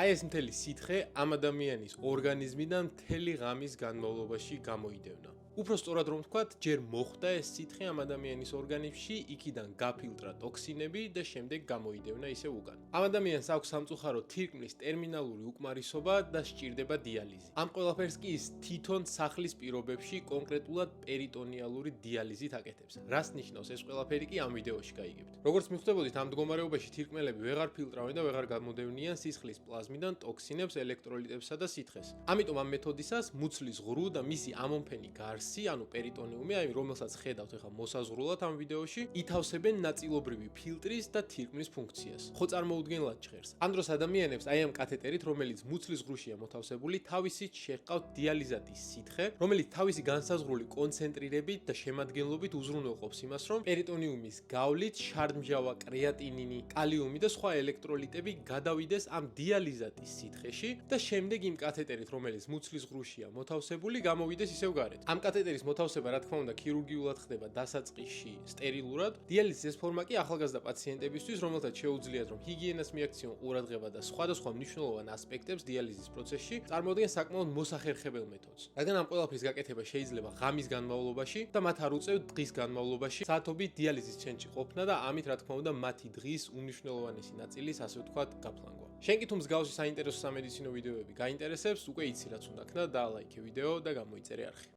აი ეს მთელი სითხე ამ ადამიანის ორგანიზმიდან მთელი ღამის განმავლობაში გამოიდევნა. უფრო სწორად რომ ვთქვათ, ჯერ მოხვდა ეს სითხე ამ ადამიანის ორგანიზმში, იქიდან გაფილტრა ტოქსინები და შემდეგ გამოიდევნა ისევ უკან. ამ ადამიანს აქვს სამწუხარო თირკმლის ტერმინალური უკმარისობა და სჭირდება დიალიზი. ამ ყველაფერს კი ის თვითონ სახლის პირობებში კონკრეტულად პერიტონიალური დიალიზით აკეთებს. რას ნიშნავს ეს ყველაფერი კი ამ ვიდეოში გაიგებთ. Როგორც მიხვდებოდით, ამ მდგომარეობაში თირკმელები ვეღარ ფილტრავენ და ვეღარ გამოდევნიან სისხლის პლაზმიდან ტოქსინებს, ელექტროლიტებსა და სითხეს. ამიტომ ამ მეთოდისას მუცლის ღრუ და მისი ამონფენი გარსი, ანუ პერიტონიუმი, აი რომელსაც ხედავთ ახლა მოსაზღვრულად ამ ვიდეოში, ითავსებენ ნაწილობრივი ფილტრის და თირკმლის ფუნქციას. ხო წარმოუდგენლად ჟღერს. ამ დროს ადამიანებს აი ამ კათეტერით, რომელიც მუცლის ღრუშია მოთავსებული, თავისით შეჰყავთ დიალიზატის სითხე, რომელიც თავისი განსაზღვრული კონცენტრირებით და შემადგენლობით უზრუნველყოფს იმას, რომ პერიტონიუმის გავლით შარდმჟავა, კრეატინინი, კალიუმი და სხვა ელექტროლიტები გადავიდეს ამ დიალიზატის სითხეში და შემდეგ იმ კათეტერით, რომელიც მუცლის ღრუშია მოთავსებული, გამოვიდეს ისევ გარეთ. ამ კათეტერის მოთავსება, რა თქმა უნდა, ქირურგიულად ხდება დასაწყისში სტერილურად. დიალიზის ეს ფორმა კი ახალგაზრდა პაციენტებისთვის, რომელთაც შეუძლიათ რომ ჰიგიენას მიაქციონ ყურადღება და სხვადასხვა მნიშვნელოვან ასპექტებს დიალიზის პროცესში, წარმოადგენს საკმაოდ მოსახერხებელ მეთოდს. რადგან ამ ყველაფრის გაკეთება შეიძლება ღამის განმავლობაში და მათ არ უწევთ დღის განმავლობაში საათობით დიალიზის ცენტრში ყოფნა და ამით, რა თქმა უნდა, მათი დღის უმნიშვნელოვანესი ნაწილის, ასე ვთქვათ, გაფლანგვა. შენ კი თუ მსგავსი საინტერესო სამედიცინო ვიდეოები გაინტერესებს, უკვე იცი რაც უნდა ქნა, დაალაიქე ვიდეო და გამოიწერე არხი.